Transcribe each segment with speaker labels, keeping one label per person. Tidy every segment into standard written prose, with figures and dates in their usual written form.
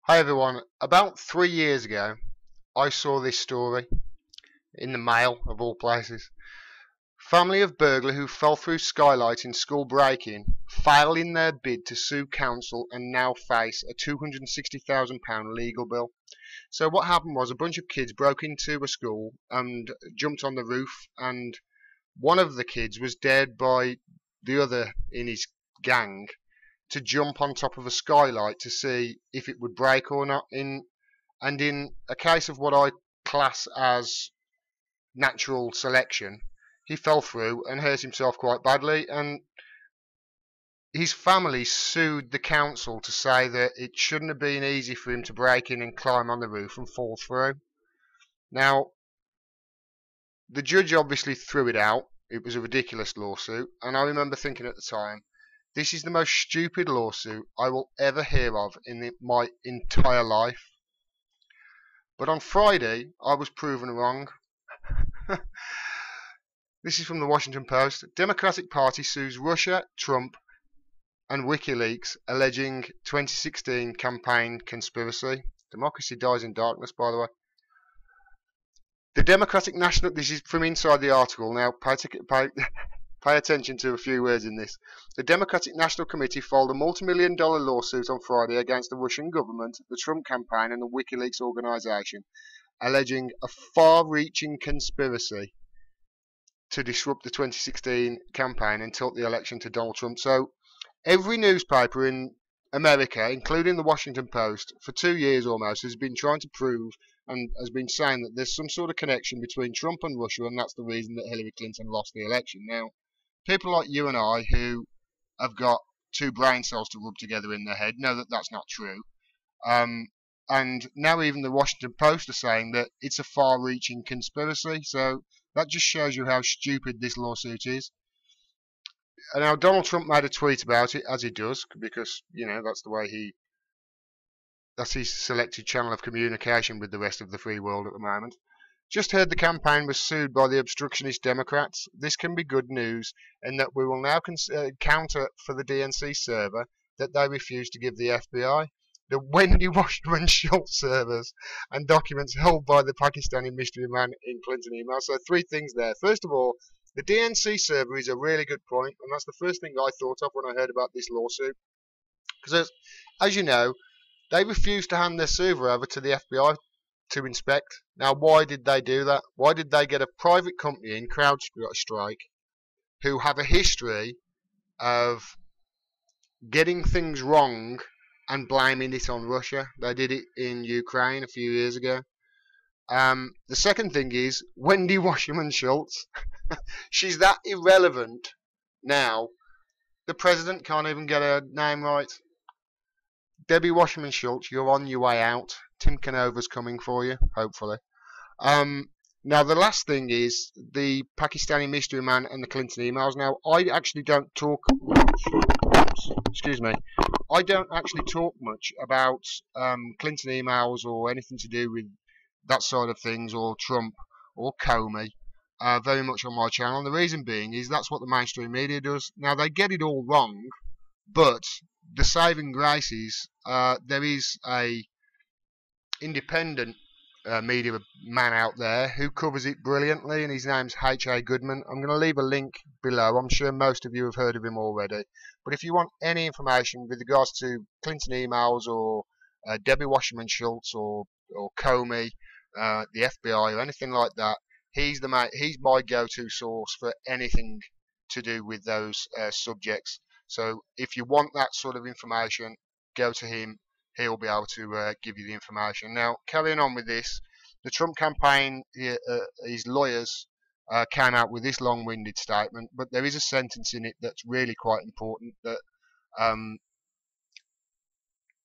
Speaker 1: Hi everyone, about 3 years ago I saw this story in the Mail of all places. Family of burglar who fell through skylight in school break-in fail in their bid to sue council and now face a £260,000 legal bill. So what happened was a bunch of kids broke into a school and jumped on the roof, and one of the kids was dared by the other in his gang to jump on top of a skylight to see if it would break or not. In a case of what I class as natural selection, he fell through and hurt himself quite badly, and his family sued the council to say that it shouldn't have been easy for him to break in and climb on the roof and fall through. Now, the judge obviously threw it out. It was a ridiculous lawsuit, and I remember thinking at the time, this is the most stupid lawsuit I will ever hear of in my entire life. But on Friday, I was proven wrong. This is from the Washington Post. Democratic Party sues Russia, Trump, and Wikileaks, alleging 2016 campaign conspiracy. Democracy dies in darkness, by the way. The Democratic National... This is from inside the article. Now, pay attention to a few words in this. The Democratic National Committee filed a multi-million-dollar lawsuit on Friday against the Russian government, the Trump campaign, and the Wikileaks organization, alleging a far-reaching conspiracy to disrupt the 2016 campaign and tilt the election to Donald Trump. So every newspaper in America, including the Washington Post, for 2 years almost, has been trying to prove and has been saying that there's some sort of connection between Trump and Russia, and that's the reason that Hillary Clinton lost the election. Now, people like you and I, who have got two brain cells to rub together in their head, know that that's not true. And now even the Washington Post are saying that it's a far-reaching conspiracy. So that just shows you how stupid this lawsuit is. And now Donald Trump made a tweet about it, as he does, because, you know, that's the way that's his selected channel of communication with the rest of the free world at the moment. Just heard the campaign was sued by the obstructionist Democrats. This can be good news in that we will now counter for the DNC server that they refused to give the FBI. The Wendy Washington Schultz servers and documents held by the Pakistani mystery man in Clinton email. So three things there. First of all, the DNC server is a really good point, and that's the first thing I thought of when I heard about this lawsuit. Because as you know, they refused to hand their server over to the FBI to inspect. Now, why did they do that? Why did they get a private company in, CrowdStrike, who have a history of getting things wrong and blaming it on Russia? They did it in Ukraine a few years ago. The second thing is Wendy Washington Schultz. She's that irrelevant now. The president can't even get her name right. Debbie Washington Schultz, you're on your way out. Tim Canova's coming for you, hopefully. Now, the last thing is the Pakistani mystery man and the Clinton emails. Now, I actually don't talk much. Excuse me. I don't actually talk much about Clinton emails or anything to do with that side of things, or Trump or Comey, very much on my channel. And the reason being is that's what the mainstream media does. Now, they get it all wrong, but the saving grace is there is a independent media man out there who covers it brilliantly, and his name's H.A. Goodman. I'm going to leave a link below. I'm sure most of you have heard of him already. But if you want any information with regards to Clinton emails or Debbie Washington Schultz or Comey, the FBI or anything like that, he's my go-to source for anything to do with those subjects. So if you want that sort of information, go to him. He'll be able to give you the information. Now, carrying on with this, the Trump campaign, his lawyers came out with this long-winded statement, but there is a sentence in it that's really quite important that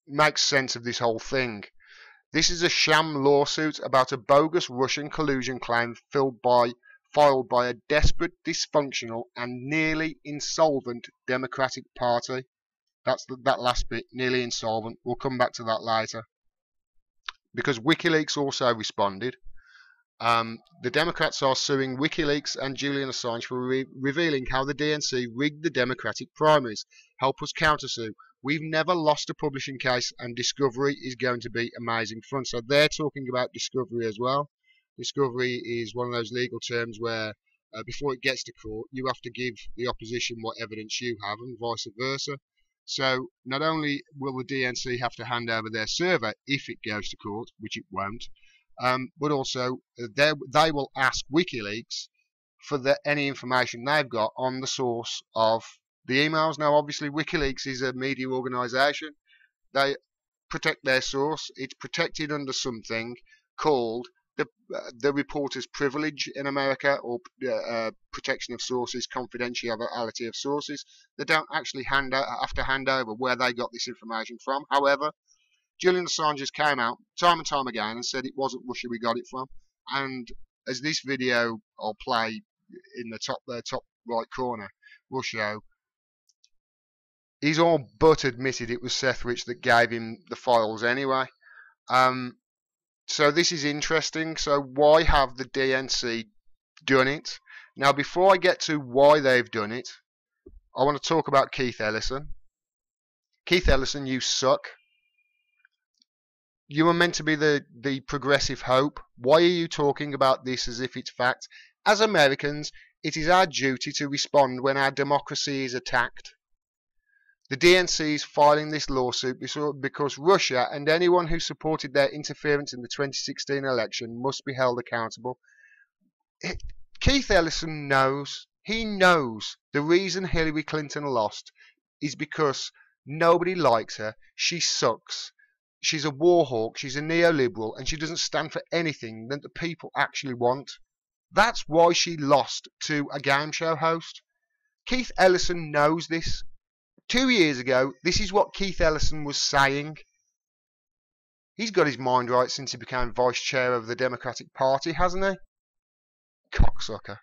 Speaker 1: makes sense of this whole thing. This is a sham lawsuit about a bogus Russian collusion claim filed by a desperate, dysfunctional, and nearly insolvent Democratic Party. That's that last bit, nearly insolvent. We'll come back to that later. Because Wikileaks also responded. The Democrats are suing Wikileaks and Julian Assange for revealing how the DNC rigged the Democratic primaries. Help us countersue. We've never lost a publishing case, and discovery is going to be amazing fun. So they're talking about discovery as well. Discovery is one of those legal terms where before it gets to court, you have to give the opposition what evidence you have, and vice versa. So not only will the DNC have to hand over their server if it goes to court, which it won't, but also they will ask Wikileaks for any information they've got on the source of the emails. Now, obviously, Wikileaks is a media organisation. They protect their source. It's protected under something called the reporter's privilege in America, or protection of sources, confidentiality of sources. They don't actually have to hand over where they got this information from. However, Julian Assange has came out time and time again and said it wasn't Russia we got it from. And as this video I'll play in the top right corner will show, he's all but admitted it was Sethwich that gave him the files anyway. So this is interesting. So why have the DNC done it? Now, before I get to why they've done it, I want to talk about Keith Ellison. Keith Ellison, you suck. You were meant to be the progressive hope. Why are you talking about this as if it's fact? As Americans, it is our duty to respond when our democracy is attacked. The DNC is filing this lawsuit because Russia and anyone who supported their interference in the 2016 election must be held accountable. Keith Ellison knows. He knows the reason Hillary Clinton lost is because nobody likes her. She sucks. She's a war hawk. She's a neoliberal, and she doesn't stand for anything that the people actually want. That's why she lost to a game show host. Keith Ellison knows this. 2 years ago, this is what Keith Ellison was saying. He's got his mind right since he became vice chair of the Democratic Party, hasn't he? Cocksucker.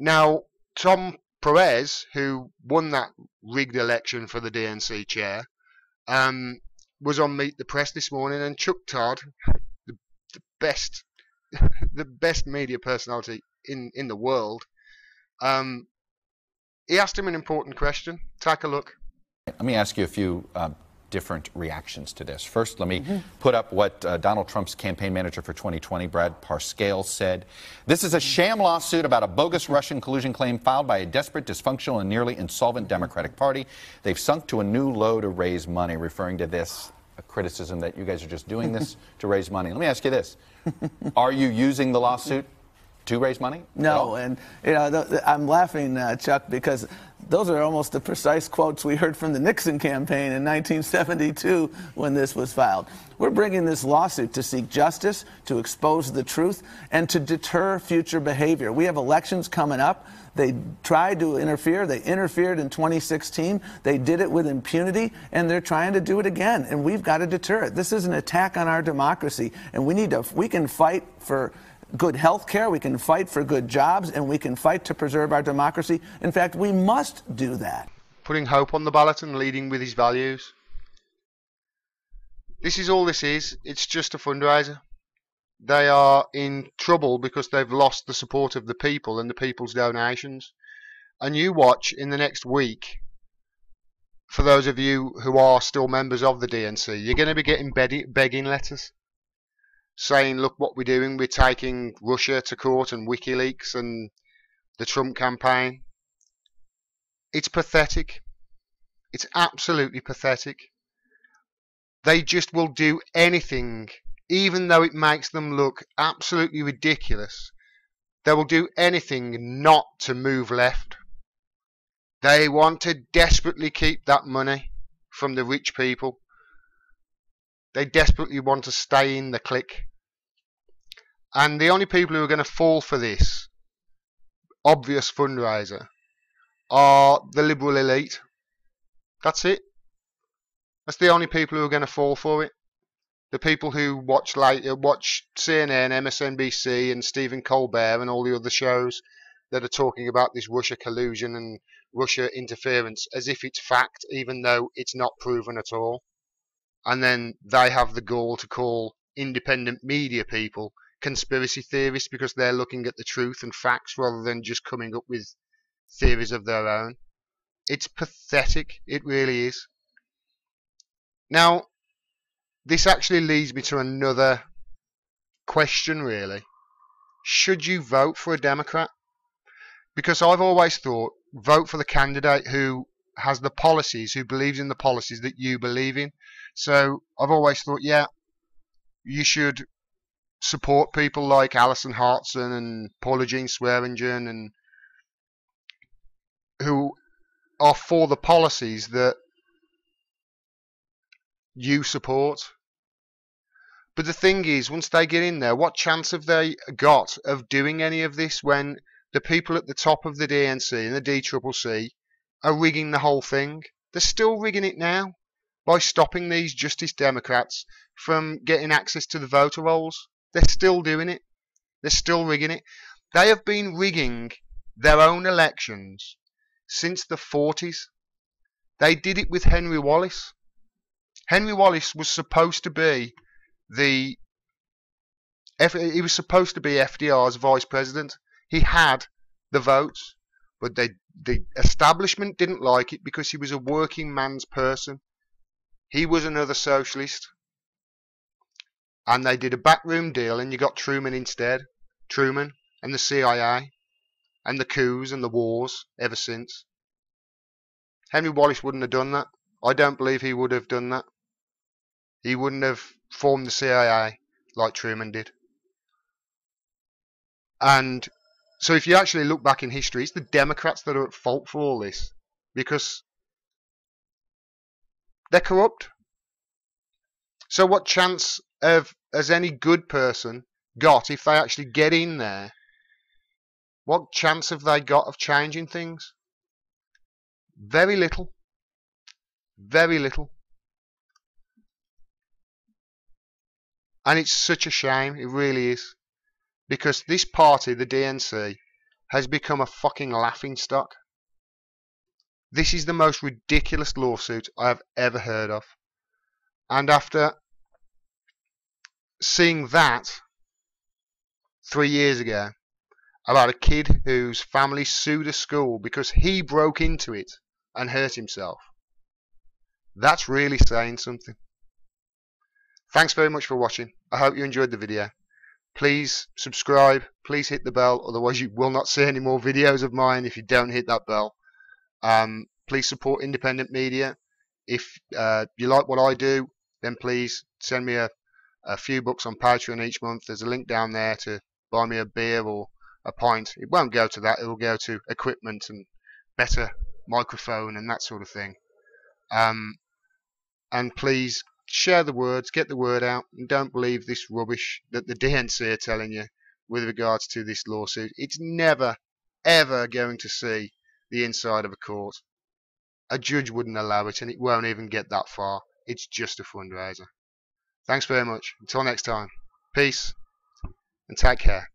Speaker 1: Now, Tom Perez, who won that rigged election for the DNC chair, was on Meet the Press this morning, and Chuck Todd, the best the best media personality in the world, he asked him an important question. Take a look.
Speaker 2: Let me ask you a few different reactions to this. First, let me put up what Donald Trump's campaign manager for 2020, Brad Parscale, said. This is a sham lawsuit about a bogus Russian collusion claim filed by a desperate, dysfunctional, and nearly insolvent Democratic Party. They've sunk to a new low to raise money, referring to this a criticism that you guys are just doing this to raise money. Let me ask you this. Are you using the lawsuit to raise money?
Speaker 3: No, and you know, I'm laughing, Chuck, because those are almost the precise quotes we heard from the Nixon campaign in 1972 when this was filed. We're bringing this lawsuit to seek justice, to expose the truth, and to deter future behavior. We have elections coming up. They tried to interfere. They interfered in 2016. They did it with impunity, and they're trying to do it again, and we've got to deter it. This is an attack on our democracy, and we can fight for good health care, we can fight for good jobs, and we can fight to preserve our democracy. In fact, we must do that.
Speaker 1: Putting hope on the ballot and leading with his values. This is all this is. It's just a fundraiser. They are in trouble because they've lost the support of the people and the people's donations. And you watch in the next week, for those of you who are still members of the DNC, you're going to be getting begging letters saying, look what we're doing, we're taking Russia to court and Wikileaks and the Trump campaign. It's pathetic. It's absolutely pathetic. They just will do anything, even though it makes them look absolutely ridiculous. They will do anything not to move left. They want to desperately keep that money from the rich people. They desperately want to stay in the clique. And the only people who are going to fall for this obvious fundraiser are the liberal elite. That's it. That's the only people who are going to fall for it. The people who watch CNN, MSNBC, and Stephen Colbert and all the other shows that are talking about this Russia collusion and Russia interference as if it's fact, even though it's not proven at all. And then they have the gall to call independent media people conspiracy theorists because they're looking at the truth and facts rather than just coming up with theories of their own. It's pathetic. It really is. Now, this actually leads me to another question, really. Should you vote for a Democrat? Because I've always thought, vote for the candidate who has the policies, who believes in the policies that you believe in. So I've always thought, yeah, you should support people like Alison Hartson and Paula Jean Swearingen, and who are for the policies that you support. But the thing is, once they get in there, what chance have they got of doing any of this when the people at the top of the DNC and the DCCC are rigging the whole thing? They're still rigging it now by stopping these Justice Democrats from getting access to the voter rolls. They're still doing it. They're still rigging it. They have been rigging their own elections since the 40s. They did it with Henry Wallace. Henry Wallace was supposed to be he was supposed to be FDR's vice president. He had the votes, but the establishment didn't like it because he was a working man's person. He was another socialist. And they did a backroom deal, and you got Truman instead. Truman and the CIA and the coups and the wars ever since. Henry Wallace wouldn't have done that. I don't believe he would have done that. He wouldn't have formed the CIA like Truman did. And so if you actually look back in history, it's the Democrats that are at fault for all this, because they're corrupt. So what chance has any good person got if they actually get in there? What chance have they got of changing things? Very little. Very little. And it's such a shame, it really is. Because this party, the DNC, has become a fucking laughingstock. This is the most ridiculous lawsuit I have ever heard of. And after seeing that 3 years ago, about a kid whose family sued a school because he broke into it and hurt himself, that's really saying something. Thanks very much for watching. I hope you enjoyed the video. Please subscribe, please hit the bell, otherwise you will not see any more videos of mine if you don't hit that bell. Please support independent media. If you like what I do, then please send me a few bucks on Patreon each month. There's a link down there to buy me a beer or a pint. It won't go to that, it will go to equipment and better microphone and that sort of thing. And please share the words, get the word out, and don't believe this rubbish that the DNC are telling you with regards to this lawsuit. It's never, ever going to see the inside of a court. A judge wouldn't allow it, and it won't even get that far. It's just a fundraiser. Thanks very much. Until next time, peace and take care.